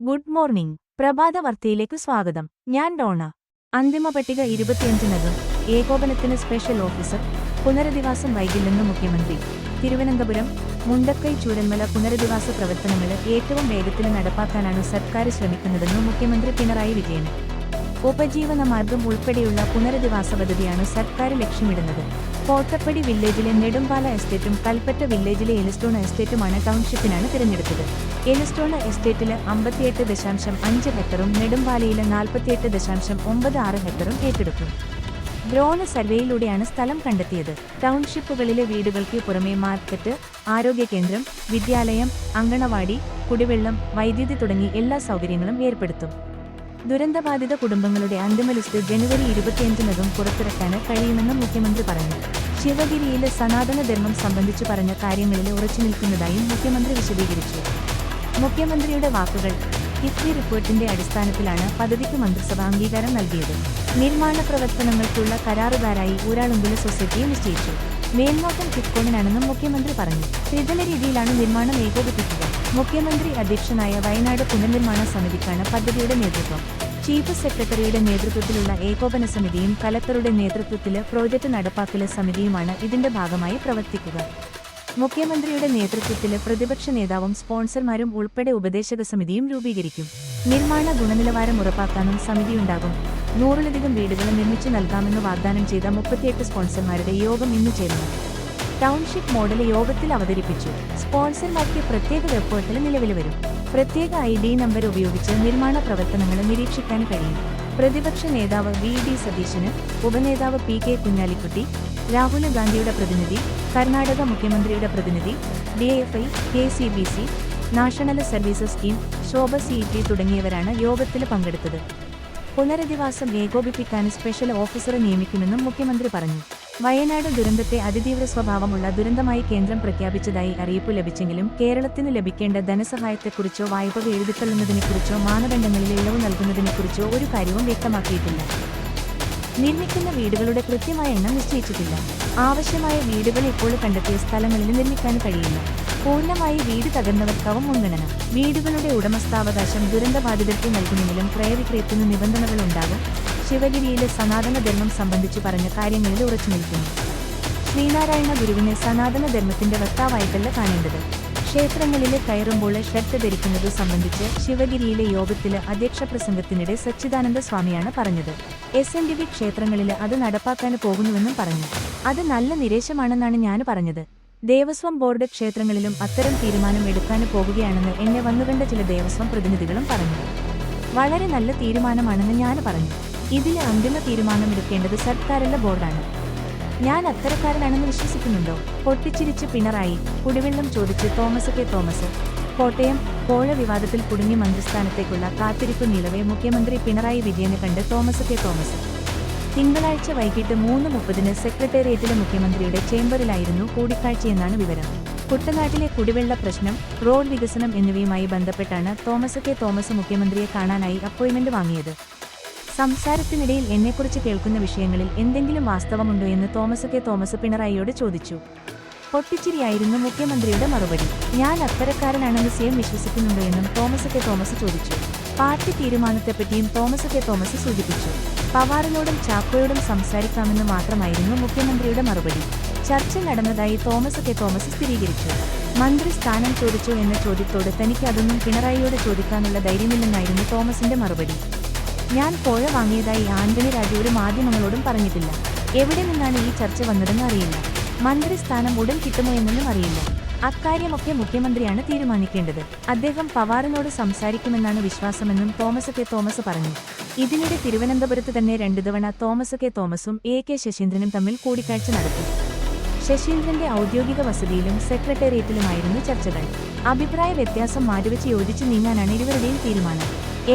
Good morning. പ്രഭാത വാർത്തയിലേക്ക് സ്വാഗതം. ഞാൻ ഡോണ. അന്തിമ പട്ടിക 25-നകം. ഏകോപനത്തിന് സ്പെഷ്യൽ ഓഫീസർ. പുനരധിവാസം വൈകില്ലെന്ന് മുഖ്യമന്ത്രി. തിരുവനന്തപുരം. മുണ്ടക്കൈ ചൂരന്മല പുനരധിവാസ പ്രവർത്തനങ്ങൾ ഏറ്റവും വേഗത്തിൽ നടപ്പാക്കാനാണ് സർക്കാർ ശ്രമിക്കുന്നതെന്ന് മുഖ്യമന്ത്രി പിണറായി വിജയൻ. ഉപജീവന മാർഗം ഉൾപ്പെടെയുള്ള പുനരധിവാസ പദ്ധതിയാണ് സർക്കാർ ലക്ഷ്യമിടുന്നത്. കോട്ടപ്പടി വില്ലേജിലെ നെടുമ്പാല എസ്റ്റേറ്റും കൽപ്പറ്റ വില്ലേജിലെ എലിസ്റ്റോൺ എസ്റ്റേറ്റുമാണ് ടൗൺഷിപ്പിനാണ് തിരഞ്ഞെടുത്തത്. എലിസ്റ്റോൺ എസ്റ്റേറ്റില് 58.5 ഹെക്ടറും നെടുമ്പാലയില് 48.96 ഹെക്ടറും ഏറ്റെടുക്കും. ഡ്രോൺ സർവേയിലൂടെയാണ് സ്ഥലം കണ്ടെത്തിയത്. ടൗൺഷിപ്പുകളിലെ വീടുകൾക്ക് പുറമെ മാർക്കറ്റ്, ആരോഗ്യ കേന്ദ്രം, വിദ്യാലയം, അങ്കണവാടി, കുടിവെള്ളം, വൈദ്യുതി തുടങ്ങി എല്ലാ സൗകര്യങ്ങളും ഏർപ്പെടുത്തും. ദുരന്തബാധിത കുടുംബങ്ങളുടെ അന്തിമ ലിസ്റ്റ് ജനുവരി 25-നകം പുറത്തിറക്കാൻ കഴിയുമെന്നും മുഖ്യമന്ത്രി പറഞ്ഞു. ശിവഗിരിയിലെ സനാതന ധർമ്മം സംബന്ധിച്ചു പറഞ്ഞ കാര്യങ്ങളിൽ ഉറച്ചുനിൽക്കുന്നതായും മുഖ്യമന്ത്രി വിശദീകരിച്ചു. മുഖ്യമന്ത്രിയുടെ വാക്കുകൾ: കിഫ്ബി റിപ്പോർട്ടിന്റെ അടിസ്ഥാനത്തിലാണ് പദ്ധതിക്ക് മന്ത്രിസഭ അംഗീകാരം നൽകിയത്. നിർമ്മാണ പ്രവർത്തനങ്ങൾക്കുള്ള കരാറുകാരായി ഊരാളുങ്കൽ സൊസൈറ്റിയെ നിശ്ചയിച്ചു. മേൽനോട്ടം കിഫ്കോണിനാണെന്നും മുഖ്യമന്ത്രി പറഞ്ഞു. ത്രിതല രീതിയിലാണ് നിർമ്മാണം ഏകോപിപ്പിക്കുക. മുഖ്യമന്ത്രി അധ്യക്ഷനായ വയനാട് പുനർനിർമ്മാണ സമിതിക്കാണ് പദ്ധതിയുടെ നേതൃത്വം. ചീഫ് സെക്രട്ടറിയുടെ നേതൃത്വത്തിലുള്ള ഏകോപന സമിതിയും കലക്ടറുടെ നേതൃത്വത്തില് പ്രോജക്ട് നടപ്പാക്കൽ സമിതിയുമാണ് ഇതിന്റെ ഭാഗമായി പ്രവർത്തിക്കുക. മുഖ്യമന്ത്രിയുടെ നേതൃത്വത്തില് പ്രതിപക്ഷ നേതാവും സ്പോൺസർമാരും ഉൾപ്പെടെ ഉപദേശക സമിതിയും രൂപീകരിക്കും. നിർമ്മാണ ഗുണനിലവാരം ഉറപ്പാക്കാനും സമിതിയുണ്ടാകും. 100-ലധികം വീടുകൾ നിർമ്മിച്ചു നൽകാമെന്ന് വാഗ്ദാനം ചെയ്ത 38 സ്പോൺസർമാരുടെ യോഗം ഇന്ന് ചേർന്നു. ടൗൺഷിപ്പ് മോഡൽ യോഗത്തിൽ അവതരിപ്പിച്ചു. സ്പോൺസർമാർക്ക് പ്രത്യേക വെബ് പോർട്ടൽ നിലവിൽ വരും. പ്രത്യേക ID നമ്പർ ഉപയോഗിച്ച് നിർമ്മാണ പ്രവർത്തനങ്ങൾ നിരീക്ഷിക്കാൻ കഴിയും. പ്രതിപക്ഷ നേതാവ് VD സതീശന്, ഉപനേതാവ് PK കുഞ്ഞാലിക്കുട്ടി, രാഹുൽ ഗാന്ധിയുടെ പ്രതിനിധി, കർണാടക മുഖ്യമന്ത്രിയുടെ പ്രതിനിധി, DFI, KCBC, national services scheme, Shobha CET തുടങ്ങിയവരാണ് യോഗത്തിൽ പങ്കെടുത്തത്. പുനരധിവാസം ഏകോപിപ്പിക്കാൻ സ്പെഷ്യൽ ഓഫീസറെ നിയമിക്കുമെന്നും മുഖ്യമന്ത്രി പറഞ്ഞു. വയനാട് ദുരന്തത്തെ അതിതീവ്ര സ്വഭാവമുള്ള ദുരന്തമായി കേന്ദ്രം പ്രഖ്യാപിച്ചതായി അറിയിപ്പ് ലഭിച്ചെങ്കിലും കേരളത്തിന് ലഭിക്കേണ്ട ധനസഹായത്തെക്കുറിച്ചോ വായ്പ എഴുതിത്തള്ളുന്നതിനെക്കുറിച്ചോ മാനദണ്ഡങ്ങളിൽ ഇളവ് നൽകുന്നതിനെക്കുറിച്ചോ ഒരു കാര്യവും വ്യക്തമാക്കിയിട്ടില്ല. നിർമ്മിക്കുന്ന വീടുകളുടെ കൃത്യമായ എണ്ണം നിശ്ചയിച്ചിട്ടില്ല. ആവശ്യമായ വീടുകൾ ഇപ്പോൾ കണ്ടെത്തിയ സ്ഥലങ്ങളിൽ നിർമ്മിക്കാൻ കഴിയില്ല. പൂർണ്ണമായി വീട് തകർന്നവർക്കാവും മുൻഗണന. വീടുകളുടെ ഉടമസ്ഥാവകാശം ദുരന്തബാധിതർക്ക് നൽകുമെങ്കിലും ക്രയവിക്രയത്തിന് നിബന്ധനകളുണ്ടാകും. ശിവഗിരിയിലെ സനാതന ധർമ്മം സംബന്ധിച്ചു പറഞ്ഞ കാര്യങ്ങളിൽ ഉറച്ചുനിൽക്കുന്നു. ശ്രീനാരായണ ഗുരുവിനെ സനാതന ധർമ്മത്തിന്റെ വക്താവായിട്ടല്ല കാണേണ്ടത്. ക്ഷേത്രങ്ങളിൽ കയറുമ്പോൾ ഷർട്ട് ധരിക്കുന്നത് സംബന്ധിച്ച് ശിവഗിരിയിലെ യോഗത്തില് അധ്യക്ഷ പ്രസംഗത്തിനിടെ സച്ചിദാനന്ദ സ്വാമിയാണ് പറഞ്ഞത്. SNDP ക്ഷേത്രങ്ങളിൽ അത് നടപ്പാക്കാൻ പോകുന്നുവെന്നും പറഞ്ഞു. അത് നല്ല നിരേശമാണെന്നാണ് ഞാൻ പറഞ്ഞത്. ദേവസ്വം ബോർഡ് ക്ഷേത്രങ്ങളിലും അത്തരം തീരുമാനം എടുക്കാൻ പോകുകയാണെന്ന് എന്നെ വന്നുകണ്ട ചില ദേവസ്വം പ്രതിനിധികളും പറഞ്ഞു. വളരെ നല്ല തീരുമാനമാണെന്ന് ഞാൻ പറഞ്ഞു. ഇതിലെ അന്തിമ തീരുമാനമെടുക്കേണ്ടത് സർക്കാരല്ല, ബോർഡാണ്. ഞാൻ അത്തരക്കാരനാണെന്ന് വിശ്വസിക്കുന്നുണ്ടോ? പൊട്ടിച്ചിരിച്ച് പിണറായി. കുടിവെള്ളം ചോദിച്ച് തോമസ് കെ തോമസ്. കോട്ടയം. കോഴ വിവാദത്തിൽ കുടുങ്ങി മന്ത്രിസ്ഥാനത്തേക്കുള്ള കാത്തിരിപ്പ് നീളവേ മുഖ്യമന്ത്രി പിണറായി വിജയനെ കണ്ട് തോമസ് കെ തോമസ്. തിങ്കളാഴ്ച വൈകിട്ട് 3:30-ന് സെക്രട്ടേറിയറ്റിലെ മുഖ്യമന്ത്രിയുടെ ചേംബറിലായിരുന്നു കൂടിക്കാഴ്ചയെന്നാണ് വിവരം. കുട്ടനാട്ടിലെ കുടിവെള്ള പ്രശ്നം, റോഡ് വികസനം എന്നിവയുമായി ബന്ധപ്പെട്ടാണ് തോമസ് കെ തോമസ് മുഖ്യമന്ത്രിയെ കാണാനായി അപ്പോയിന്റ്മെന്റ് വാങ്ങിയത്. സംസാരത്തിനിടയിൽ എന്നെക്കുറിച്ച് കേൾക്കുന്ന വിഷയങ്ങളിൽ എന്തെങ്കിലും വാസ്തവമുണ്ടോ എന്ന് തോമസ് കെ തോമസ് പിണറായിയോട് ചോദിച്ചു. പൊട്ടിച്ചിരിയായിരുന്നു മുഖ്യമന്ത്രിയുടെ മറുപടി. ഞാൻ അത്തരക്കാരനാണെന്ന് സ്വയം വിശ്വസിക്കുന്നുണ്ടോ എന്നും തോമസ് കെ തോമസ് ചോദിച്ചു. പാർട്ടി തീരുമാനത്തെപ്പറ്റിയും തോമസ് കെ തോമസ് സൂചിപ്പിച്ചു. പവാറിനോടും ചാക്കോയോടും സംസാരിക്കാമെന്ന് മാത്രമായിരുന്നു മുഖ്യമന്ത്രിയുടെ മറുപടി. ചർച്ച നടന്നതായി തോമസ് കെ തോമസ് സ്ഥിരീകരിച്ചു. മന്ത്രി സ്ഥാനം ചോദിച്ചു എന്ന ചോദ്യത്തോട് തനിക്ക് അതൊന്നും പിണറായിയോട് ചോദിക്കാനുള്ള ധൈര്യമില്ലെന്നായിരുന്നു തോമസിന്റെ മറുപടി. ഞാൻ കോഴ വാങ്ങിയതായി ആന്റണി രാജു ഒരു മാധ്യമങ്ങളോടും പറഞ്ഞിട്ടില്ല. എവിടെ നിന്നാണ് ഈ ചർച്ച വന്നതെന്ന് അറിയില്ല. മന്ത്രി സ്ഥാനം ഉടൻ കിട്ടുമോ എന്നൊന്നും അറിയില്ല. അക്കാര്യമൊക്കെ മുഖ്യമന്ത്രിയാണ് തീരുമാനിക്കേണ്ടത്. അദ്ദേഹം പവാറിനോട് സംസാരിക്കുമെന്നാണ് വിശ്വാസമെന്നും തോമസ് കെ തോമസ് പറഞ്ഞു. ഇതിനിടെ തിരുവനന്തപുരത്ത് തന്നെ 2 തവണ തോമസ് കെ തോമസും AK ശശീന്ദ്രനും തമ്മിൽ കൂടിക്കാഴ്ച നടത്തി. ശശീന്ദ്രന്റെ ഔദ്യോഗിക വസതിയിലും സെക്രട്ടേറിയറ്റിലുമായിരുന്നു ചർച്ചകൾ. അഭിപ്രായ വ്യത്യാസം മാറ്റിവെച്ച് യോജിച്ച് നീങ്ങാനാണ് ഇരുവരുടെയും തീരുമാനം.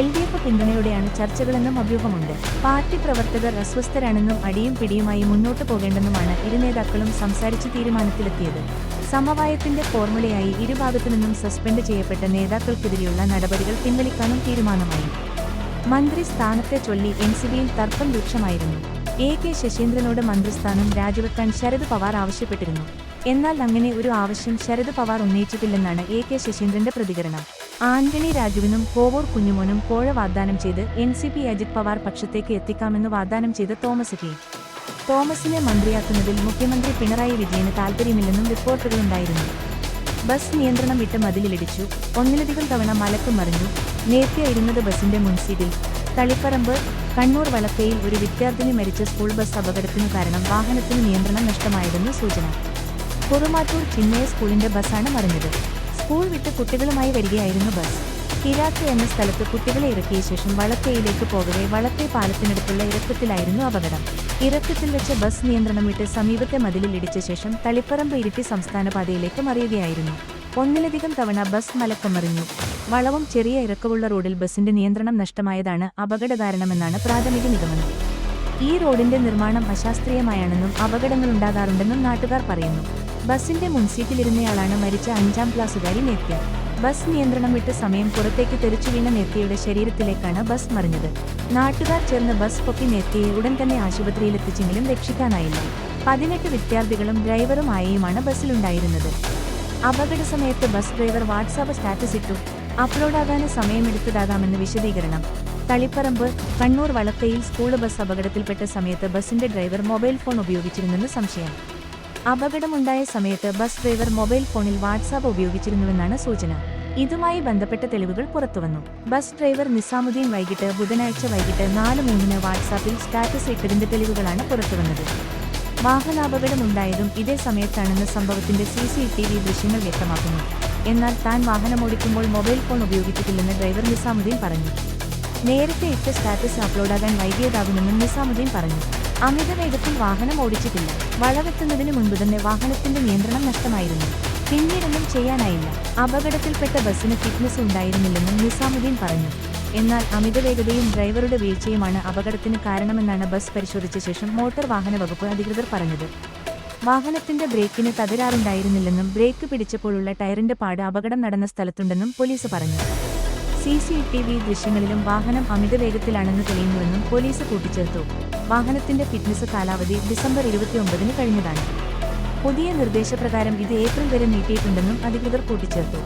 LDF പിന്തുണയോടെയാണ് ചർച്ചകളെന്നും അഭ്യൂഹമുണ്ട്. പാർട്ടി പ്രവർത്തകർ അസ്വസ്ഥരാണെന്നും അടിയും പിടിയുമായി മുന്നോട്ടു പോകേണ്ടെന്നുമാണ് ഇരു നേതാക്കളും സംസാരിച്ച് തീരുമാനത്തിലെത്തിയത്. സമവായത്തിന്റെ ഫോർമുലയായി ഇരുഭാഗത്തുനിന്നും സസ്പെൻഡ് ചെയ്യപ്പെട്ട നേതാക്കൾക്കെതിരെയുള്ള നടപടികൾ പിൻവലിക്കാനും തീരുമാനമായി. മന്ത്രി സ്ഥാനത്തെ ചൊല്ലി NCBയിൽ തർക്കം രൂക്ഷമായിരുന്നു. AK ശശീന്ദ്രനോട് മന്ത്രിസ്ഥാനം രാജിവെക്കാൻ ശരത് പവാർ ആവശ്യപ്പെട്ടിരുന്നു. എന്നാൽ അങ്ങനെ ഒരു ആവശ്യം ശരത് പവാർ ഉന്നയിച്ചിട്ടില്ലെന്നാണ് AK ശശീന്ദ്രന്റെ പ്രതികരണം. ആന്റണി രാജുവിനും കോവൂർ കുഞ്ഞുമോനും കോഴ വാഗ്ദാനം ചെയ്ത് NCP അജിത് പവാർ പക്ഷത്തേക്ക് എത്തിക്കാമെന്ന് വാഗ്ദാനം ചെയ്ത തോമസ് കെ. തോമസിനെ മന്ത്രിയാക്കുന്നതിൽ മുഖ്യമന്ത്രി പിണറായി വിജയന് താൽപ്പര്യമില്ലെന്നും റിപ്പോർട്ടുകളുണ്ടായിരുന്നു. ബസ് നിയന്ത്രണം വിട്ട് മതിലിലിടിച്ചു, ഒന്നിലധികം തവണ മലക്ക് മറിഞ്ഞു. നേരത്തെ ഇരുന്നത് ബസിന്റെ മുൻസീറ്റിൽ. തളിപ്പറമ്പ് കണ്ണൂർ വളക്കയിൽ ഒരു വിദ്യാർത്ഥിനി മരിച്ച സ്കൂൾ ബസ് അപകടത്തിനു കാരണം വാഹനത്തിന് നിയന്ത്രണം നഷ്ടമായതെന്ന് സൂചന. കുറുമാറ്റൂർ ചിന്മയ സ്കൂളിന്റെ ബസ്സാണ് മറിഞ്ഞത്. സ്കൂൾ വിട്ട് കുട്ടികളുമായി വരികയായിരുന്നു ബസ്. കിരാത്ത് എന്ന സ്ഥലത്ത് കുട്ടികളെ ഇറക്കിയ ശേഷം വളക്കയിലേക്ക് പോകവെ വളക്കൈ പാലത്തിനടുത്തുള്ള ഇറക്കത്തിലായിരുന്നു അപകടം. ഇറക്കത്തിൽ വെച്ച് ബസ് നിയന്ത്രണം വിട്ട് സമീപത്തെ മതിലിൽ ഇടിച്ച ശേഷം തളിപ്പറമ്പ് ഇരിട്ടി സംസ്ഥാന പാതയിലേക്ക് മറിയുകയായിരുന്നു. ഒന്നിലധികം തവണ ബസ് മലക്കമറിഞ്ഞു. വളവും ചെറിയ ഇറക്കമുള്ള റോഡിൽ ബസിന്റെ നിയന്ത്രണം നഷ്ടമായതാണ് അപകടകാരണമെന്നാണ് പ്രാഥമിക നിഗമനം. ഈ റോഡിന്റെ നിർമ്മാണം അശാസ്ത്രീയമായാണെന്നും അപകടങ്ങളുണ്ടാകാറുണ്ടെന്നും നാട്ടുകാർ പറയുന്നു. ബസിന്റെ മുൻസീറ്റിലിരുന്നയാളാണ് മരിച്ച 5ാം ക്ലാസ്സുകാരി നേത്യ. ബസ് നിയന്ത്രണം വിട്ട് സമയം പുറത്തേക്ക് തെറിച്ചു വീണ നേത്യയുടെ ശരീരത്തിലേക്കാണ് ബസ് മറിഞ്ഞത്. നാട്ടുകാർ ചേർന്ന് ബസ് പൊക്കി നേത്യയെ ഉടൻ തന്നെ ആശുപത്രിയിലെത്തിച്ചെങ്കിലും രക്ഷിക്കാനായില്ല. 18 വിദ്യാർത്ഥികളും ഡ്രൈവറും ആയയുമാണ് ബസ്സിലുണ്ടായിരുന്നത്. അപകട സമയത്ത് ബസ് ഡ്രൈവർ വാട്സാപ്പ് സ്റ്റാറ്റസ് ഇട്ടു. അപ്ലോഡാകാന് സമയമെടുത്തതാകാമെന്ന് വിശദീകരണം. തളിപ്പറമ്പ് കണ്ണൂർ വളക്കയിൽ സ്കൂൾ ബസ് അപകടത്തിൽപ്പെട്ട സമയത്ത് ബസിന്റെ ഡ്രൈവർ മൊബൈൽ ഫോൺ ഉപയോഗിച്ചിരുന്നെന്ന് സംശയം. അപകടമുണ്ടായ സമയത്ത് ബസ് ഡ്രൈവർ മൊബൈൽ ഫോണിൽ വാട്സാപ്പ് ഉപയോഗിച്ചിരുന്നുവെന്നാണ് സൂചന. ഇതുമായി ബന്ധപ്പെട്ട തെളിവുകൾ പുറത്തുവന്നു. ബസ് ഡ്രൈവർ നിസാമുദ്ദീൻ ബുധനാഴ്ച വൈകിട്ട് 4:03 വാട്സാപ്പിൽ സ്റ്റാറ്റസ് ഇട്ടതിന്റെ തെളിവുകളാണ് പുറത്തുവന്നത്. വാഹനാപകടമുണ്ടായതും ഇതേ സമയത്താണെന്ന് സംഭവത്തിന്റെ CCTV ദൃശ്യങ്ങൾ വ്യക്തമാക്കുന്നു. എന്നാൽ താൻ വാഹനമോടിക്കുമ്പോൾ മൊബൈൽ ഫോൺ ഉപയോഗിച്ചിട്ടില്ലെന്ന് ഡ്രൈവർ നിസാമുദ്ദീൻ പറഞ്ഞു. നേരത്തെ ഇട്ട സ്റ്റാറ്റസ് അപ്ലോഡാകാൻ വൈകിയതാകുമെന്നും നിസാമുദ്ദീൻ പറഞ്ഞു. അമിത വേഗത്തിൽ വാഹനം ഓടിച്ചിട്ടില്ല. വളവെത്തുന്നതിന് മുൻപ് തന്നെ വാഹനത്തിന്റെ നിയന്ത്രണം നഷ്ടമായിരുന്നു. പിന്നീടൊന്നും ചെയ്യാനായില്ല. അപകടത്തിൽപ്പെട്ട ബസ്സിന് ഫിറ്റ്നസ് ഉണ്ടായിരുന്നില്ലെന്നും നിസാമുദ്ദീൻ പറഞ്ഞു. എന്നാൽ അമിതവേഗതയും ഡ്രൈവറുടെ വീഴ്ചയുമാണ് അപകടത്തിന് കാരണമെന്നാണ് ബസ് പരിശോധിച്ച ശേഷം മോട്ടോർ വാഹന വകുപ്പ് അധികൃതർ പറഞ്ഞത്. വാഹനത്തിന്റെ ബ്രേക്കിന് തകരാറുണ്ടായിരുന്നില്ലെന്നും ബ്രേക്ക് പിടിച്ചപ്പോഴുള്ള ടയറിന്റെ പാട് അപകടം നടന്ന സ്ഥലത്തുണ്ടെന്നും പോലീസ് പറഞ്ഞു. CCTV ദൃശ്യങ്ങളിലും വാഹനം അമിതവേഗത്തിലാണെന്ന് തെളിയുന്നുവെന്നും പോലീസ് കൂട്ടിച്ചേർത്തു. വാഹനത്തിന്റെ ഫിറ്റ്നസ് കാലാവധി ഡിസംബർ 29 കഴിഞ്ഞതാണ്. പുതിയ നിർദ്ദേശപ്രകാരം ഇത് ഏപ്രിൽ വരെ നീട്ടിയിട്ടുണ്ടെന്നും അധികൃതർ കൂട്ടിച്ചേർത്തു.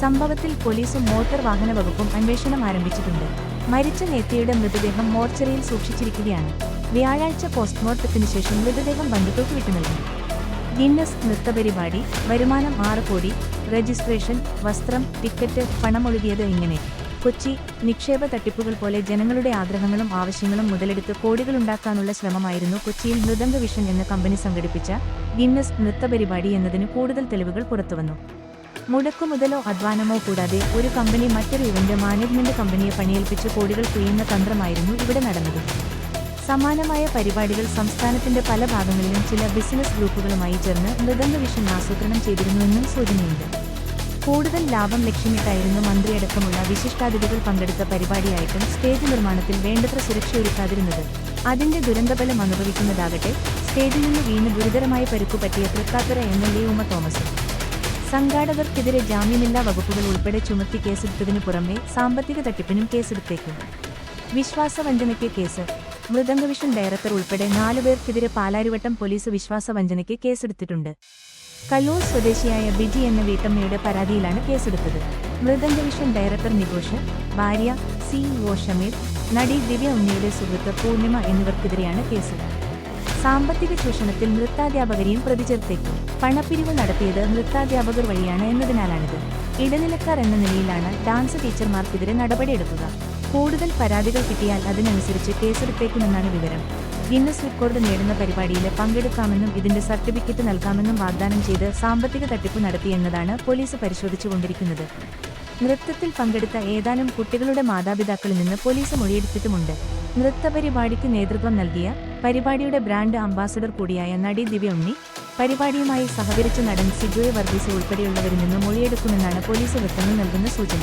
സംഭവത്തിൽ പോലീസും മോട്ടോർ വാഹന വകുപ്പും അന്വേഷണം ആരംഭിച്ചിട്ടുണ്ട്. മരിച്ച നേത്യയുടെ മൃതദേഹം മോർച്ചറിയിൽ സൂക്ഷിച്ചിരിക്കുകയാണ്. വ്യാഴാഴ്ച പോസ്റ്റ്മോർട്ടത്തിന് ശേഷം മൃതദേഹം ബന്ധുക്കൾക്ക് വിട്ടുനൽകും. ഗിന്നസ് നൃത്തപരിപാടി, വരുമാനം 6 കോടി, രജിസ്ട്രേഷൻ, വസ്ത്രം, ടിക്കറ്റ്, പണമൊഴുകിയത് ഇങ്ങനെ. കൊച്ചി നിക്ഷേപ തട്ടിപ്പുകൾ പോലെ ജനങ്ങളുടെ ആഗ്രഹങ്ങളും ആവശ്യങ്ങളും മുതലെടുത്ത് കോടികളുണ്ടാക്കാനുള്ള ശ്രമമായിരുന്നു കൊച്ചിയിൽ മൃദംഗ വിഷൻ എന്ന കമ്പനി സംഘടിപ്പിച്ച ഗിന്നസ് നൃത്തപരിപാടി എന്നതിന് കൂടുതൽ തെളിവുകൾ പുറത്തുവന്നു. മുടക്കുമുതലോ അധ്വാനമോ കൂടാതെ ഒരു കമ്പനി മറ്റൊരു ഇവന്റ് മാനേജ്മെന്റ് കമ്പനിയെ പണിയേൽപ്പിച്ച് കോടികൾ പിഴിയുന്ന തന്ത്രമായിരുന്നു ഇവിടെ നടന്നത്. സമാനമായ പരിപാടികൾ സംസ്ഥാനത്തിന്റെ പല ഭാഗങ്ങളിലും ചില ബിസിനസ് ഗ്രൂപ്പുകളുമായി ചേർന്ന് മൃദംഗ വിഷൻ ആസൂത്രണം ചെയ്തിരുന്നുവെന്നും സൂചനയുണ്ട്. കൂടുതൽ ലാഭം ലക്ഷ്യമിട്ടായിരുന്നു മന്ത്രിയടക്കമുള്ള വിശിഷ്ടാതിഥികൾ പങ്കെടുത്ത പരിപാടിയായിട്ടും സ്റ്റേജ് നിർമ്മാണത്തിൽ വേണ്ടത്ര സുരക്ഷയൊരുക്കാതിരുന്നത്. അതിന്റെ ദുരന്തഫലം അനുഭവിക്കുന്നതാകട്ടെ സ്റ്റേജിൽ നിന്ന് വീണ് ഗുരുതരമായി പരുക്കുപറ്റിയ തൃക്കാക്കര MLA ഉമ തോമസ്. സംഘാടകർക്കെതിരെ ജാമ്യമില്ലാ വകുപ്പുകൾ ഉൾപ്പെടെ ചുമത്തി കേസെടുത്തതിനു പുറമെ സാമ്പത്തിക തട്ടിപ്പിനും കേസെടുത്തേക്കും. വിശ്വാസവഞ്ചനയ്ക്ക് കേസ്. മൃദംഗവിഷൻ ഡയറക്ടർ ഉൾപ്പെടെ 4 പേർക്കെതിരെ പാലാരിവട്ടം പോലീസ് വിശ്വാസവഞ്ചനയ്ക്ക് കേസെടുത്തിട്ടുണ്ട്. കല്ലൂർ സ്വദേശിയായ ബിജി എന്ന വീട്ടമ്മയുടെ പരാതിയിലാണ് കേസെടുത്തത്. മൃദംഗവിഷൻ ഡയറക്ടർ നികോഷ്, ഭാര്യ CEO ഷമീർ, നടി ദിവ്യ ഉണ്ണിയുടെ സുഹൃത്ത് പൂർണിമ എന്നിവർക്കെതിരെയാണ് കേസ്. സാമ്പത്തിക ചൂഷണത്തിൽ നൃത്താധ്യാപകരെയും പ്രതി ചേർത്തേക്കും. പണപ്പിരിവ് നടത്തിയത് നൃത്താധ്യാപകർ വഴിയാണ് എന്നതിനാലാണിത്. ഇടനിലക്കാർ എന്ന നിലയിലാണ് ഡാൻസ് ടീച്ചർമാർക്കെതിരെ നടപടിയെടുക്കുക. കൂടുതൽ പരാതികൾ കിട്ടിയാൽ അതിനനുസരിച്ച് കേസെടുത്തേക്കുമെന്നാണ് വിവരം. ഗിന്നസ് റെക്കോർഡ് നേടുന്ന പരിപാടിയിൽ പങ്കെടുക്കാമെന്നും ഇതിന്റെ സർട്ടിഫിക്കറ്റ് നൽകാമെന്നും വാഗ്ദാനം ചെയ്ത് സാമ്പത്തിക തട്ടിപ്പ് നടത്തിയെന്നതാണ് പോലീസ് പരിശോധിച്ചുകൊണ്ടിരിക്കുന്നത്. നൃത്തത്തിൽ പങ്കെടുത്ത ഏതാനും കുട്ടികളുടെ മാതാപിതാക്കളിൽ നിന്ന് പോലീസ് മൊഴിയെടുത്തിട്ടുമുണ്ട്. നൃത്തപരിപാടിക്ക് നേതൃത്വം നൽകിയ പരിപാടിയുടെ ബ്രാൻഡ് അംബാസഡർ കൂടിയായ നടി ദിവ്യ ഉണ്ണി, പരിപാടിയുമായി സഹകരിച്ച നടൻ സിജോയ് വർഗീസ് ഉൾപ്പെടെയുള്ളവരിൽ നിന്ന് മൊഴിയെടുക്കുമെന്നാണ് പോലീസ് വൃത്തങ്ങൾ നൽകുന്ന സൂചന.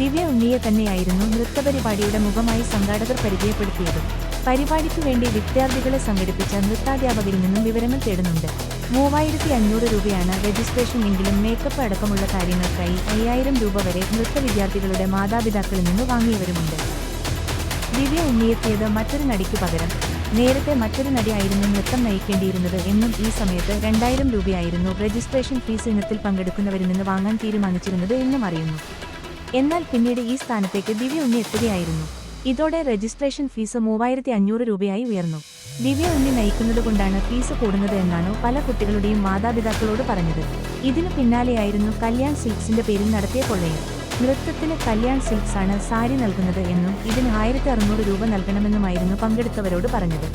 ദിവ്യ ഉണ്ണിയെ തന്നെയായിരുന്നു നൃത്തപരിപാടിയുടെ മുഖമായി സംഘാടകർ പരിചയപ്പെടുത്തിയത്. പരിപാടിക്കു വേണ്ടി വിദ്യാർത്ഥികളെ സംഘടിപ്പിച്ച നൃത്താധ്യാപകരിൽ നിന്നും വിവരങ്ങൾ തേടുന്നുണ്ട്. 3500 രൂപയാണ് രജിസ്ട്രേഷൻ എങ്കിലും മേക്കപ്പ് അടക്കമുള്ള കാര്യങ്ങൾക്കായി 5000 രൂപ വരെ നൃത്ത വിദ്യാർത്ഥികളുടെ മാതാപിതാക്കളിൽ നിന്ന് വാങ്ങിയവരുമുണ്ട്. ദിവ്യ ഉണ്ണിയെത്തിയത് മറ്റൊരു നടിക്കു പകരം. നേരത്തെ മറ്റൊരു നടി ആയിരുന്നു നൃത്തം നയിക്കേണ്ടിയിരുന്നത് എന്നും ഈ സമയത്ത് 2000 രൂപയായിരുന്നു രജിസ്ട്രേഷൻ ഫീസ് ഇനത്തിൽ പങ്കെടുക്കുന്നവരിൽ നിന്ന് വാങ്ങാൻ തീരുമാനിച്ചിരുന്നത് എന്നും അറിയുന്നു. എന്നാൽ പിന്നീട് ഈ സ്ഥാനത്തേക്ക് ദിവ്യ ഉണ്ണി എത്തുകയായിരുന്നു. ഇതോടെ രജിസ്ട്രേഷൻ ഫീസ് 3500 രൂപയായി ഉയർന്നു. ദിവ്യ ഉണ്ണി നയിക്കുന്നതുകൊണ്ടാണ് ഫീസ് കൂടുന്നത് എന്നാണ് പല കുട്ടികളുടെയും മാതാപിതാക്കളോട് പറഞ്ഞത്. ഇതിനു പിന്നാലെയായിരുന്നു കല്യാൺ സിൽക്സിന്റെ പേരിൽ നടത്തിയ കൊള്ളയും. നൃത്തത്തിന് കല്യാൺ സിൽക്സ് ആണ് സാരി നൽകുന്നത് എന്നും ഇതിന് 1600 രൂപ നൽകണമെന്നുമായിരുന്നു പങ്കെടുത്തവരോട് പറഞ്ഞത്.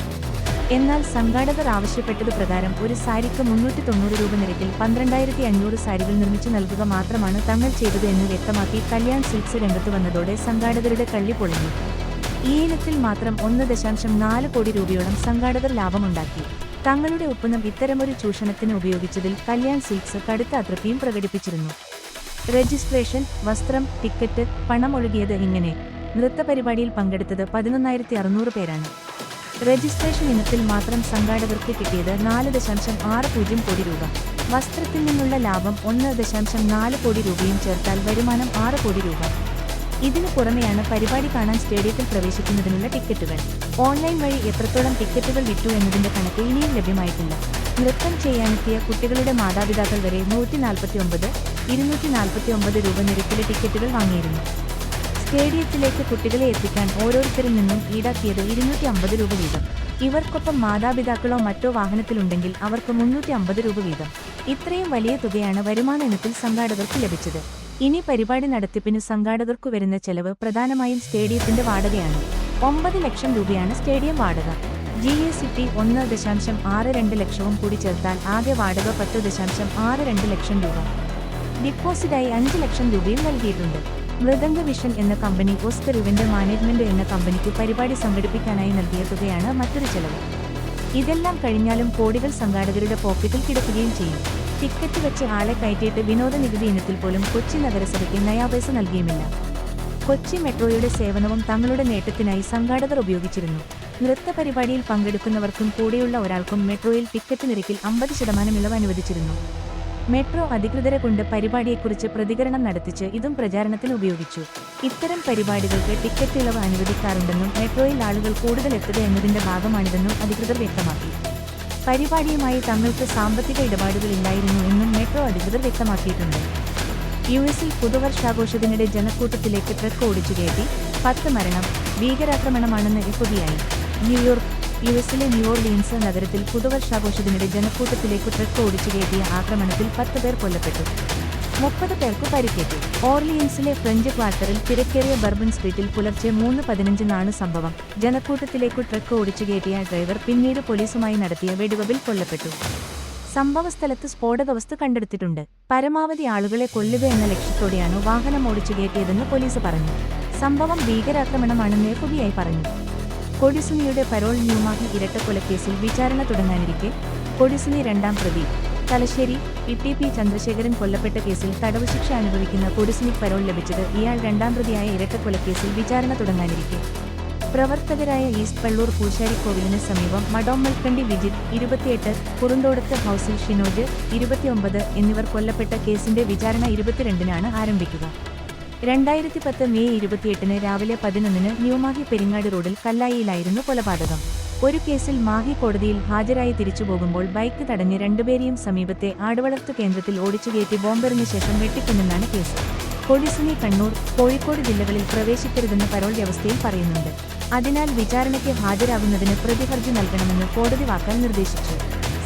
എന്നാൽ സംഘാടകർ ആവശ്യപ്പെട്ടത് പ്രകാരം ഒരു സാരിക്ക് 390 രൂപ നിരക്കിൽ 12500 സാരികൾ നിർമ്മിച്ചു നൽകുക മാത്രമാണ് തങ്ങൾ ചെയ്തത് എന്ന് വ്യക്തമാക്കി കല്യാൺ സിൽക്സ് രംഗത്ത് വന്നതോടെ സംഘാടകരുടെ കള്ളി പൊളിഞ്ഞു. ഈ ഇനത്തിൽ മാത്രം 1.4 കോടി രൂപയോളം സംഘാടകർ ലാഭമുണ്ടാക്കി. തങ്ങളുടെ ഒപ്പുനം ഇത്തരമൊരു ചൂഷണത്തിന് ഉപയോഗിച്ചതിൽ കല്യാൺ സിൽക്സ് കടുത്ത അതൃപ്തിയും പ്രകടിപ്പിച്ചിരുന്നു. രജിസ്ട്രേഷൻ, വസ്ത്രം, ടിക്കറ്റ്, പണം ഒഴുകിയത് ഇങ്ങനെ. നൃത്തപരിപാടിയിൽ പങ്കെടുത്തത് 11,600 പേരാണ്. രജിസ്ട്രേഷൻ ഇനത്തിൽ മാത്രം സംഘാടകർക്ക് കിട്ടിയത് 4.60 കോടി രൂപ. വസ്ത്രത്തിൽ നിന്നുള്ള ലാഭം 1.4 കോടി രൂപയും ചേർത്താൽ വരുമാനം 6 കോടി രൂപ. ഇതിനു പുറമെയാണ് പരിപാടി കാണാൻ സ്റ്റേഡിയത്തിൽ പ്രവേശിക്കുന്നതിനുള്ള ടിക്കറ്റുകൾ. ഓൺലൈൻ വഴി എത്രത്തോളം ടിക്കറ്റുകൾ വിറ്റു എന്നതിന്റെ കണക്ക് ഇനിയും ലഭ്യമായിട്ടില്ല. നൃത്തം ചെയ്യാനെത്തിയ കുട്ടികളുടെ മാതാപിതാക്കൾ വരെ 149, 249 രൂപ നിരക്കിലെ ടിക്കറ്റുകൾ വാങ്ങിയിരുന്നു. സ്റ്റേഡിയത്തിലേക്ക് കുട്ടികളെ എത്തിക്കാൻ ഓരോരുത്തരിൽ നിന്നും ഈടാക്കിയത് 250 രൂപ വീതം. ഇവർക്കൊപ്പം മാതാപിതാക്കളോ മറ്റോ വാഹനത്തിലുണ്ടെങ്കിൽ അവർക്ക് 350 രൂപ വീതം. ഇത്രയും വലിയ തുകയാണ് വരുമാന ഇനത്തിൽ സംഘാടകർക്ക് ലഭിച്ചത്. ഇനി പരിപാടി നടത്തിപ്പിന് സംഘാടകർക്കു വരുന്ന ചെലവ് പ്രധാനമായും സ്റ്റേഡിയത്തിന്റെ വാടകയാണ്. 9 ലക്ഷം രൂപയാണ് സ്റ്റേഡിയം വാടക. GST 1.62 ലക്ഷവും കൂടി ചേർത്താൽ ആകെ വാടക 10.62 ലക്ഷം രൂപ. ഡിപ്പോസിറ്റായി 5 ലക്ഷം രൂപയും നൽകിയിട്ടുണ്ട്. മൃദംഗ വിഷൻ എന്ന കമ്പനി ഓസ്കർ ഇവന്റ് മാനേജ്മെന്റ് എന്ന കമ്പനിക്ക് പരിപാടി സംഘടിപ്പിക്കാനായി നൽകിയ തുകയാണ് മറ്റൊരു ചെലവ്. ഇതെല്ലാം കഴിഞ്ഞാലും കോടികൾ സംഘാടകരുടെ പോക്കറ്റിൽ കിടക്കുകയും ചെയ്യും. ടിക്കറ്റ് വെച്ച് ആളെ കയറ്റിയിട്ട് വിനോദ നികുതി ഇനത്തിൽ പോലും കൊച്ചി നഗരസഭയ്ക്ക് നയാപൈസ നൽകിയുമില്ല. കൊച്ചി മെട്രോയുടെ സേവനവും തങ്ങളുടെ നേട്ടത്തിനായി സംഘാടകർ ഉപയോഗിച്ചിരുന്നു. നൃത്ത പരിപാടിയിൽ പങ്കെടുക്കുന്നവർക്കും കൂടെയുള്ള ഒരാൾക്കും മെട്രോയിൽ ടിക്കറ്റ് നിരക്കിൽ 50% ഇളവ് അനുവദിച്ചിരുന്നു. മെട്രോ അധികൃതരെ കൊണ്ട് പരിപാടിയെക്കുറിച്ച് പ്രതികരണം നടത്തിച്ച് ഇതും പ്രചാരണത്തിന് ഉപയോഗിച്ചു. ഇത്തരം പരിപാടികൾക്ക് ടിക്കറ്റ് ഇളവ് അനുവദിക്കാറുണ്ടെന്നും മെട്രോയിൽ ആളുകൾ കൂടുതൽ എത്തുക എന്നതിന്റെ ഭാഗമാണിതെന്നും അധികൃതർ വ്യക്തമാക്കി. പരിപാടിയുമായി തങ്ങൾക്ക് സാമ്പത്തിക ഇടപാടുകളില്ലായിരുന്നു എന്നും മെട്രോ അധികൃതർ വ്യക്തമാക്കിയിട്ടുണ്ട്. യുഎസിൽ പുതുവർഷാഘോഷത്തിനിടെ ജനക്കൂട്ടത്തിലേക്ക് ട്രക്ക് ഓടിച്ചുകയറ്റി 10 മരണം, ഭീകരാക്രമണമാണെന്ന് FBI. ന്യൂയോർക്ക്. യുഎസിലെ ന്യൂഓർലിയൻസ് നഗരത്തിൽ പുതുവർഷാഘോഷത്തിനിടെ ജനക്കൂട്ടത്തിലേക്ക് ട്രക്ക് ഓടിച്ചുകയറ്റിയ ആക്രമണത്തിൽ 10 പേർ കൊല്ലപ്പെട്ടു, 30 പേർക്ക് പരിക്കേറ്റു. ഓർലിയൻസിലെ ഫ്രഞ്ച് ക്വാർട്ടറിൽ തിരക്കേറിയ ബർബൺ സ്ട്രീറ്റിൽ പുലർച്ചെ 3:15 സംഭവം. ജനക്കൂട്ടത്തിലേക്കു ട്രക്ക് ഓടിച്ചുകയറ്റിയ ഡ്രൈവർ പിന്നീട് പോലീസുമായി നടത്തിയ വെടിവെപ്പിൽ കൊല്ലപ്പെട്ടു. സംഭവസ്ഥലത്ത് സ്ഫോടകവസ്തു കണ്ടെടുത്തിട്ടുണ്ട്. പരമാവധി ആളുകളെ കൊല്ലുക എന്ന ലക്ഷ്യത്തോടെയാണ് വാഹനം ഓടിച്ചുകയറ്റിയതെന്ന് പോലീസ് പറഞ്ഞു. സംഭവം ഭീകരാക്രമണമാണെന്ന് FBI പറഞ്ഞു. കൊടിസുനിയുടെ പരോൾ. ന്യൂമാഹി ഇരട്ടക്കൊലക്കേസിൽ വിചാരണ തുടങ്ങാനിരിക്കെ കൊടിസുനി 2ാം പ്രതി. തലശ്ശേരി. TP ചന്ദ്രശേഖരൻ കൊല്ലപ്പെട്ട കേസിൽ തടവ് ശിക്ഷ അനുഭവിക്കുന്ന കൊടിസുനിക്ക് പരോൾ ലഭിച്ചത് ഇയാൾ 2ാം പ്രതിയായ ഇരട്ടക്കൊലക്കേസിൽ വിചാരണ തുടങ്ങാനിരിക്കെ. പ്രവർത്തകരായ ഈസ്റ്റ് പള്ളൂർ പൂശാരിക്കോവിലിന് സമീപം മടോമ്മൽക്കണ്ടി വിജിത് 28, കുറുന്തോടത്ത് ഹൌസിൽ ഷിനോജ് 29 എന്നിവർ കൊല്ലപ്പെട്ട കേസിന്റെ വിചാരണ 22-നാണ് ആരംഭിക്കുക. 2010 മെയ് 28 രാവിലെ 11 ന്യൂമാഹി പെരിങ്ങാട് റോഡിൽ കല്ലായിയിലായിരുന്നു കൊലപാതകം. ഒരു കേസിൽ മാഹി കോടതിയിൽ ഹാജരായി തിരിച്ചുപോകുമ്പോൾ ബൈക്ക് തടഞ്ഞ് രണ്ടുപേരെയും സമീപത്തെ ആടുവളർത്തു കേന്ദ്രത്തിൽ ഓടിച്ചുകയറ്റി ബോംബെറിഞ്ഞ ശേഷം വെട്ടിക്കൊന്നെന്നാണ് കേസ്. കൊടിസുനി കണ്ണൂർ, കോഴിക്കോട് ജില്ലകളിൽ പ്രവേശിക്കരുതെന്ന് പരോൾ വ്യവസ്ഥയിൽ പറയുന്നുണ്ട്. അതിനാൽ വിചാരണയ്ക്ക് ഹാജരാകുന്നതിന് പ്രതിഹർജി നൽകണമെന്ന് കോടതി വാക്കാൽ നിർദ്ദേശിച്ചു.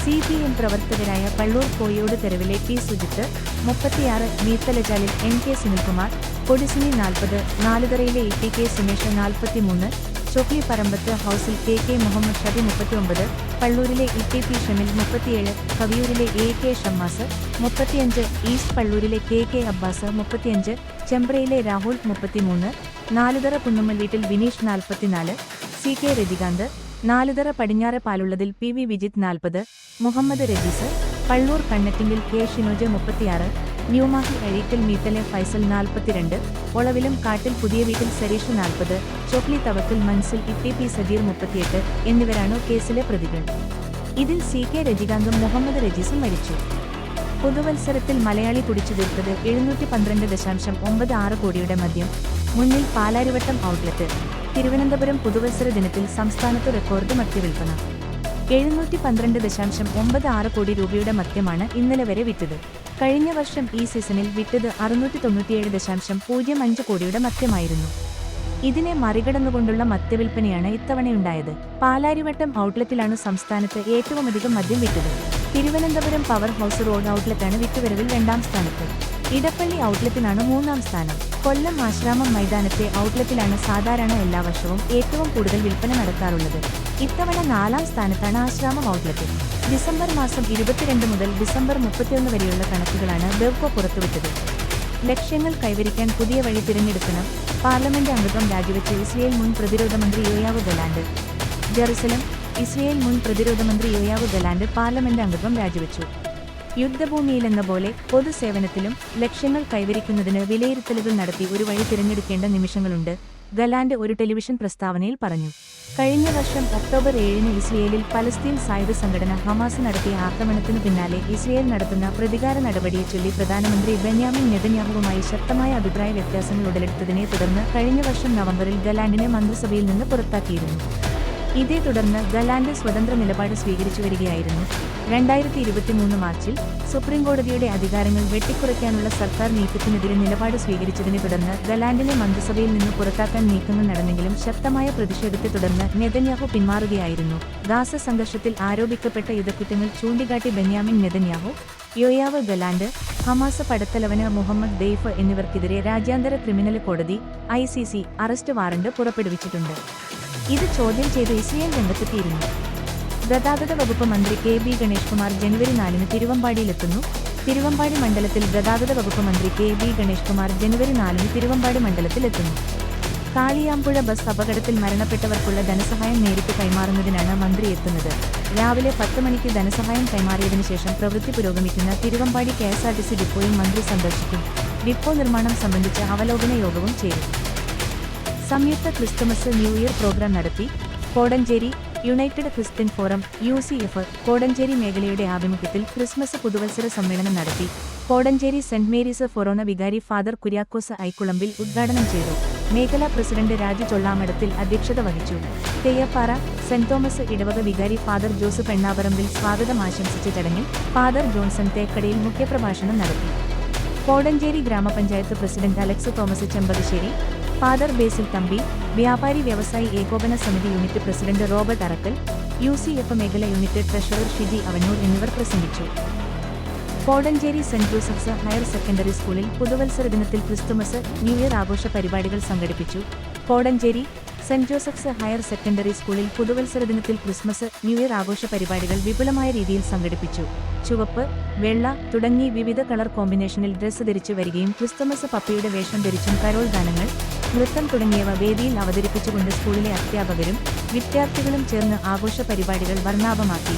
CPM പ്രവർത്തകരായ പള്ളൂർ കോയോട് തെരുവിലെ T Sujith 36, മീത്തലജാലിൽ NK Sunilkumar, Kodi Suni 40, നാലുതറയിലെ ETK Sumesh 43, Chokli Parambath ഹൌസിൽ KK മുഹമ്മദ് ഷബി 39, പള്ളൂരിലെ ETP ഷമിൽ 37, കവിയൂരിലെ AK ഷമ്മാസ് 35, ഈസ്റ്റ് പള്ളൂരിലെ KK അബ്ബാസ് 35, ചെമ്പ്രയിലെ രാഹുൽ 33, നാലുതറ കുന്നുമ്മൽ വീട്ടിൽ വിനീഷ് 44, CK രജികാന്ത്, നാലുതറ പടിഞ്ഞാറെ പാലുള്ളതിൽ PV വിജിത് 40, മുഹമ്മദ് രജീസ്, പള്ളൂർ കണ്ണറ്റിങ്കിൽ K ഷിനോജ് 36, ന്യൂമാഹി അഴീക്കൽ മീത്തലെ ഫൈസൽ 42, ഒളവിലും കാട്ടിൽ പുതിയ വീട്ടിൽ സരീഷ് 40, ചൊക്ലി തവക്കൽ മൻസിൽ ETP സജീർ 38 എന്നിവരാണ് കേസിലെ പ്രതികൾ. ഇതിൽ CK രജികാന്തും മുഹമ്മദ് രജീസും മരിച്ചു. പുതുവത്സരത്തിൽ മലയാളി കുടിച്ചു തീർത്തത് 712.96 കോടിയുടെ മദ്യം. മുന്നിൽ പാലാരിവട്ടം ഔട്ട്ലെറ്റ്. തിരുവനന്തപുരം പുതുവത്സര ദിനത്തിൽ സംസ്ഥാനത്ത് റെക്കോർഡ് മദ്യവിൽപ്പന. 712.96 കോടി രൂപയുടെ മദ്യമാണ് ഇന്നലെ വരെ വിറ്റത്. കഴിഞ്ഞ വർഷം ഈ സീസണിൽ വിറ്റത് 697.05 കോടിയുടെ മദ്യമായിരുന്നു. ഇതിനെ മറികടന്നുകൊണ്ടുള്ള മദ്യവിൽപ്പനയാണ് ഇത്തവണയുണ്ടായത്. പാലാരിവട്ടം ഔട്ട്ലെറ്റിലാണ് സംസ്ഥാനത്ത് ഏറ്റവുമധികം മദ്യം വിറ്റത്. തിരുവനന്തപുരം പവർ ഹൗസ് റോഡ് ഔട്ട്ലെറ്റാണ് വിറ്റുവരവിൽ 2ാം സ്ഥാനത്ത്. ഇടപ്പള്ളി ഔട്ട്ലെറ്റിനാണ് 3ാം സ്ഥാനം. കൊല്ലം ആശ്രാമം മൈതാനത്തെ ഔട്ട്ലെറ്റിലാണ് സാധാരണ എല്ലാ വർഷവും ഏറ്റവും കൂടുതൽ വിൽപ്പന നടക്കാറുള്ളത്. ഇത്തവണ 4ാം സ്ഥാനത്താണ് ആശ്രാമം ഔട്ട്ലെറ്റ്. ഡിസംബർ മാസം 22 മുതൽ ഡിസംബർ 31 വരെയുള്ള കണക്കുകളാണ് ബെവ്കോ പുറത്തുവിട്ടത്. ലക്ഷ്യങ്ങൾ കൈവരിക്കാൻ പുതിയ വഴി തിരഞ്ഞെടുക്കണം. പാർലമെന്റ് അംഗത്വം രാജിവെച്ച് ഇസ്രയേൽ മുൻ പ്രതിരോധ മന്ത്രി യോയാവ് ഗലാന്റ്. ജെറുസലം. ഇസ്രയേൽ മുൻ പ്രതിരോധ മന്ത്രി യോയാവ് ഗലാന്റ് പാർലമെന്റ് അംഗത്വം രാജിവെച്ചു. യുദ്ധഭൂമിയിലെന്ന പോലെ പൊതുസേവനത്തിലും ലക്ഷ്യങ്ങൾ കൈവരിക്കുന്നതിന് വിലയിരുത്തലുകൾ നടത്തി ഒരു വഴി തിരഞ്ഞെടുക്കേണ്ട നിമിഷങ്ങളുണ്ട്, ഗലാന്റ് ഒരു ടെലിവിഷൻ പ്രസ്താവനയിൽ പറഞ്ഞു. കഴിഞ്ഞ വർഷം ഒക്ടോബർ 7-ന് ഇസ്രയേലിൽ പലസ്തീൻ സായുധ സംഘടന ഹമാസ് നടത്തിയ ആക്രമണത്തിനു പിന്നാലെ ഇസ്രയേൽ നടത്തുന്ന പ്രതികാര നടപടിയെച്ചൊല്ലി പ്രധാനമന്ത്രി ബെന്യാമിൻ നെതന്യാഹുവുമായി ശക്തമായ അഭിപ്രായ വ്യത്യാസങ്ങൾ ഉടലെടുത്തതിനെ തുടർന്ന് കഴിഞ്ഞ വർഷം നവംബറിൽ ഗലാന്റിനെ മന്ത്രിസഭയിൽ നിന്ന് പുറത്താക്കിയിരുന്നു. ഇതേ തുടർന്ന് ഗലാന്റ് സ്വതന്ത്ര നിലപാട് സ്വീകരിച്ചു വരികയായിരുന്നു. 2023 മാർച്ചിൽ സുപ്രീംകോടതിയുടെ അധികാരങ്ങൾ വെട്ടിക്കുറയ്ക്കാനുള്ള സർക്കാർ നീക്കത്തിനെതിരെ നിലപാട് സ്വീകരിച്ചതിനെ തുടർന്ന് ഗലാന്റിനെ മന്ത്രിസഭയിൽ നിന്ന് പുറത്താക്കാൻ നീക്കങ്ങൾ നടന്നെങ്കിലും ശക്തമായ പ്രതിഷേധത്തെ തുടർന്ന് നെതന്യാഹു പിന്മാറുകയായിരുന്നു. ഗാസ സംഘർഷത്തിൽ ആരോപിക്കപ്പെട്ട യുദ്ധക്കുറ്റങ്ങൾ ചൂണ്ടിക്കാട്ടി Benjamin Netanyahu, Yoav Gallant, Hamas പടത്തലവന് മുഹമ്മദ് ദെയ്ഫ് എന്നിവർക്കെതിരെ രാജ്യാന്തര ക്രിമിനൽ കോടതി (ICC) അറസ്റ്റ് വാറണ്ട് പുറപ്പെടുവിച്ചിട്ടുണ്ട്. ഇത് ചോദ്യം ചെയ്ത് ഇസ്രയേൽ രംഗത്തെത്തിയിരുന്നു. ഗതാഗത വകുപ്പ് മന്ത്രി KB ഗണേഷ് കുമാർ ജനുവരി 4-ന് തിരുവമ്പാടിയിലെത്തുന്നു. തിരുവമ്പാടി മണ്ഡലത്തിൽ ഗതാഗത വകുപ്പ് മന്ത്രി KB ഗണേഷ് കുമാർ ജനുവരി 4-ന് തിരുവമ്പാടി മണ്ഡലത്തിലെത്തുന്നു. കാളിയാമ്പുഴ ബസ് അപകടത്തിൽ മരണപ്പെട്ടവർക്കുള്ള ധനസഹായം നേരിട്ട് കൈമാറുന്നതിനാണ് മന്ത്രി എത്തുന്നത്. രാവിലെ 10 മണിക്ക് ധനസഹായം കൈമാറിയതിനു ശേഷം പ്രവൃത്തി പുരോഗമിക്കുന്ന തിരുവമ്പാടി KSRTC ഡിപ്പോയിൽ മന്ത്രി സന്ദർശിക്കും. ഡിപ്പോ നിർമ്മാണം സംബന്ധിച്ച അവലോകന യോഗവും ചേരും. സംയുക്ത ക്രിസ്തുമസ് ന്യൂ ഇയർ പ്രോഗ്രാം നടത്തി. Kodanchery united Christian forum (UCF) Kodanchery മേഖലയുടെ ആഭിമുഖ്യത്തിൽ ക്രിസ്മസ് പുതുവത്സര സമ്മേളനം നടത്തി. കോടഞ്ചേരി സെന്റ് മേരീസ് ഫൊറോന വികാരി ഫാദർ കുര്യാക്കോസ് ഐക്കുളമ്പിൽ ഉദ്ഘാടനം ചെയ്തു. മേഖലാ പ്രസിഡന്റ് രാജു ചൊള്ളാമഠത്തിൽ അധ്യക്ഷത വഹിച്ചു. തെയ്യപ്പാറ സെന്റ് തോമസ് ഇടവക വികാരി ഫാദർ ജോസ് പെണ്ണാപറമ്പിൽ സ്വാഗതം ആശംസിച്ച ചടങ്ങിൽ ഫാദർ ജോൺസൺ തേക്കടയിൽ മുഖ്യപ്രഭാഷണം നടത്തി. Kodanchery Grama Panchayat president Alex Thomas Chempakassery, father Basil Thampi, വ്യാപാരി വ്യവസായി ഏകോപന സമിതി unit president Robert Arakkal, UCF മേഖല യൂണിറ്റ് ട്രഷറർ ഷിജി അവന്നൂർ എന്നിവർ പ്രസംഗിച്ചു. Kodanchery saint Joseph's higher secondary സ്കൂളിൽ പുതുവത്സര ദിനത്തിൽ ക്രിസ്തുമസ് ന്യൂ ഇയർ ആഘോഷ പരിപാടികൾ സംഘടിപ്പിച്ചു. Kodanchery saint Joseph's higher secondary സ്കൂളിൽ പുതുവത്സര ദിനത്തിൽ ക്രിസ്മസ് ന്യൂ ഇയർ ആഘോഷ പരിപാടികൾ വിപുലമായ രീതിയിൽ സംഘടിപ്പിച്ചു. ചുവപ്പ്, വെള്ള തുടങ്ങി വിവിധ കളർ കോമ്പിനേഷനിൽ ഡ്രസ്സ് ധരിച്ചു വരികയും ക്രിസ്തുമസ് പപ്പിയുടെ വേഷം ധരിച്ചും കരോൾ ഗാനങ്ങൾ, നൃത്തം തുടങ്ങിയവ വേദിയിൽ അവതരിപ്പിച്ചുകൊണ്ട് സ്കൂളിലെ അധ്യാപകരും വിദ്യാർത്ഥികളും ചേർന്ന് ആഘോഷ പരിപാടികൾ വർണ്ണാഭമാക്കി.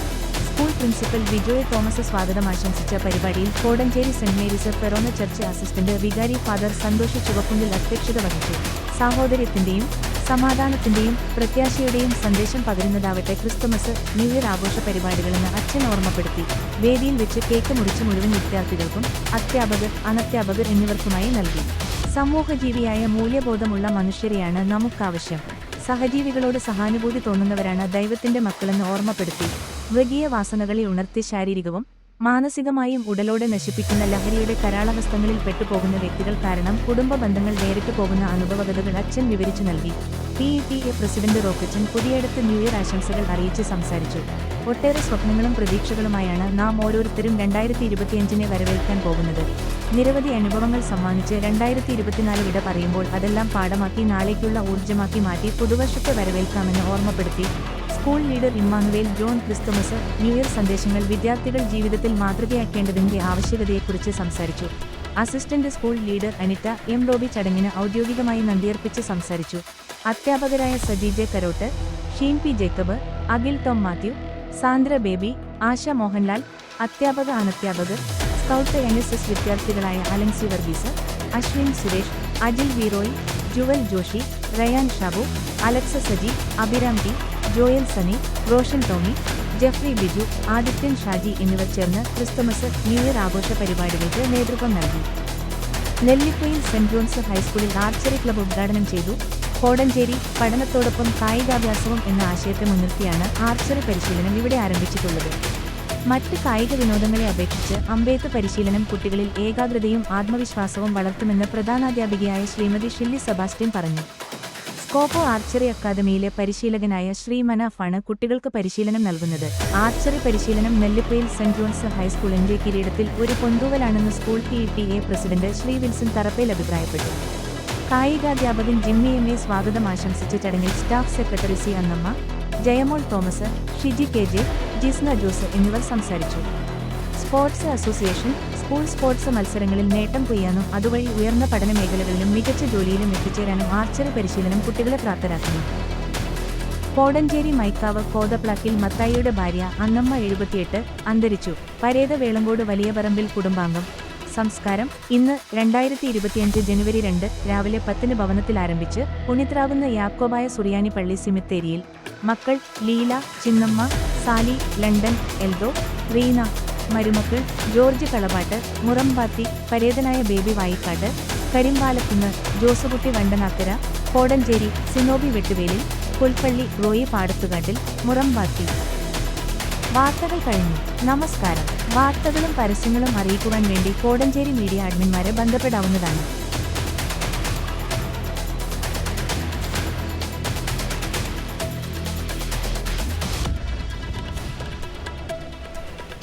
സ്കൂൾ പ്രിൻസിപ്പൽ വിജോയ് തോമസ് സ്വാഗതം ആശംസിച്ച പരിപാടിയിൽ Kodanchery saint Mary's forane church assistant വികാരി ഫാദർ സന്തോഷ് ചുവക്കുണ്ടിൽ അധ്യക്ഷത വഹിച്ചു. സാഹോദര്യത്തിന്റെയും സമാധാനത്തിന്റെയും പ്രത്യാശയുടെയും സന്ദേശം പകരുന്നതാവട്ടെ ക്രിസ്തുമസ് ന്യൂ ഇയർ ആഘോഷ പരിപാടികളെന്ന് അച്ഛൻ ഓർമ്മപ്പെടുത്തി. വേദിയിൽ വെച്ച് കേക്ക് മുറിച്ച് മുഴുവൻ വിദ്യാർത്ഥികൾക്കും അധ്യാപകർ, അനധ്യാപകർ എന്നിവർക്കുമായി നൽകി. സമൂഹജീവിയായ മൂല്യബോധമുള്ള മനുഷ്യരെയാണ് നമുക്കാവശ്യം. സഹജീവികളോട് സഹാനുഭൂതി തോന്നുന്നവരാണ് ദൈവത്തിന്റെ മക്കളെന്ന് ഓർമ്മപ്പെടുത്തി. മൃഗീയ വാസനകളെ ഉണർത്തി ശാരീരികവും മാനസികമായും ഉടലോടെ നശിപ്പിക്കുന്ന ലഹരിയുടെ കരാളഹസ്തങ്ങളിൽ പെട്ടുപോകുന്ന വ്യക്തികൾ കാരണം കുടുംബ ബന്ധങ്ങൾ വേറിട്ടു പോകുന്ന അനുഭവകഥകൾ അച്ഛൻ വിവരിച്ചു നൽകി. PTA president Rockachan Puthiyadath new year ആശംസകൾ അറിയിച്ച് സംസാരിച്ചു. ഒട്ടേറെ സ്വപ്നങ്ങളും പ്രതീക്ഷകളുമായാണ് നാം ഓരോരുത്തരും 2025-നെ വരവേൽക്കാൻ പോകുന്നത്. നിരവധി അനുഭവങ്ങൾ സമ്മാനിച്ച് 2024 വിട പറയുമ്പോൾ അതെല്ലാം പാഠമാക്കി നാളേക്കുള്ള ഊർജ്ജമാക്കി മാറ്റി പുതുവർഷത്തെ വരവേൽക്കാമെന്ന് ഓർമ്മപ്പെടുത്തി. School leader Emmanuel John Christmas new year സന്ദേശങ്ങൾ വിദ്യാർത്ഥികൾ ജീവിതത്തിൽ മാതൃകയാക്കേണ്ടതിന്റെ ആവശ്യകതയെക്കുറിച്ച് സംസാരിച്ചു. Assistant school leader Anitta M. Roby ചടങ്ങിന് ഔദ്യോഗികമായി നന്ദിയർപ്പിച്ച് സംസാരിച്ചു. അധ്യാപകരായ Saji J Karott, Sheen P. Jacob, Akhil Tom Mathew, Sandra Baby, Asha Mohanlal, അധ്യാപക അനധ്യാപകർ, സ്കൗട്ട് NSS വിദ്യാർത്ഥികളായ Alancy Varghese, Ashwin Suresh, Ajil V Roy, Jewel Joshi, Rayan Shabu, Alexa Saji, Abhiram T, Joel Sani, Roshan Tommy, Jeffrey Biju, Adithyan Shaji എന്നിവർ ചേർന്ന് ക്രിസ്തുമസ് ന്യൂ ഇയർ ആഘോഷ പരിപാടികൾക്ക് നേതൃത്വം നൽകി. നെല്ലിപ്പയിൽ സെന്റ് ജോൺസ് ഹൈസ്കൂളിൽ ആർച്ചറി ക്ലബ്ബ് ഉദ്ഘാടനം ചെയ്തു. കോടഞ്ചേരി പഠനത്തോടൊപ്പം കായികാഭ്യാസവും എന്ന ആശയത്തെ മുൻനിർത്തിയാണ് ആർച്ചറി പരിശീലനം ഇവിടെ ആരംഭിച്ചിട്ടുള്ളത്. മറ്റ് കായിക വിനോദങ്ങളെ അപേക്ഷിച്ച് അമ്പെയ്ത്ത് പരിശീലനം കുട്ടികളിൽ ഏകാഗ്രതയും ആത്മവിശ്വാസവും വളർത്തുമെന്ന് പ്രധാനാധ്യാപികയായ ശ്രീമതി ഷില്ലി സെബാസ്റ്റ്യൻ പറഞ്ഞു. സ്കോപ്പോ ആർച്ചറി അക്കാദമിയിലെ പരിശീലകനായ ശ്രീ മനാഫാണ് കുട്ടികൾക്ക് പരിശീലനം നൽകുന്നത്. ആർച്ചറി പരിശീലനം നെല്ലിപ്പയിൽ സെന്റ് ജോൺസ് ഹൈസ്കൂളിന്റെ കിരീടത്തിൽ ഒരു പൊന്തൂവലാണെന്ന് school PTA president Shri Wilson Tharappel അഭിപ്രായപ്പെട്ടു. കായികാധ്യാപകൻ ജിമ്മി എം.എ സ്വാഗതം ആശംസിച്ച ചടങ്ങിൽ staff secretary C Annamma, Jayamol Thomas, Shiji KJ, Jisna Jose എന്നിവർ സംസാരിച്ചു. സ്പോർട്സ് അസോസിയേഷൻ സ്കൂൾ സ്പോർട്സ് മത്സരങ്ങളിൽ നേട്ടം കൊയ്യാനും അതുവഴി ഉയർന്ന പഠന മേഖലകളിലും മികച്ച ജോലിയിലും എത്തിച്ചേരാനും ആർച്ചറി പരിശീലനം കുട്ടികളെ പ്രാപ്തരാക്കുന്നു. കോടഞ്ചേരി മൈക്കാവ് കോതപ്ലാക്കിൽ മത്തായിയുടെ ഭാര്യ അന്നമ്മ 78 അന്തരിച്ചു. പരേത വേളങ്കോട് വലിയപറമ്പിൽ കുടുംബാംഗം. സംസ്കാരം ഇന്ന് 2025 ജനുവരി 2 രാവിലെ 10 ഭവനത്തിൽ ആരംഭിച്ച് പുണ്യത്രാവുന്ന യാക്കോബായ സുറിയാനി പള്ളി സിമിത്തേരിയിൽ. മക്കൾ ലീല, ചിന്നമ്മ, സാലി, ലണ്ടൻ, എൽദോ, റീന. മരുമക്കൾ ജോർജ് കളപാട്ട്, മുറമ്പാത്തി, പരേതനായ ബേബി വായിക്കാട്ട്, കരിമ്പാലക്കുന്ന്, ജോസുകുട്ടി വണ്ടനാക്കര, കോടഞ്ചേരി, സിനോബി വെട്ടുവേലിൽ, പുൽപ്പള്ളി, റോയി പാടത്തുകാട്ടിൽ, മുറമ്പാത്തി. വാർത്തകൾ കഴിഞ്ഞു. നമസ്കാരം. വാർത്തകളും പരസ്യങ്ങളും അറിയിക്കുവാൻ വേണ്ടി കോടഞ്ചേരി മീഡിയ അഡ്മിന്മാരെ ബന്ധപ്പെടാവുന്നതാണ്.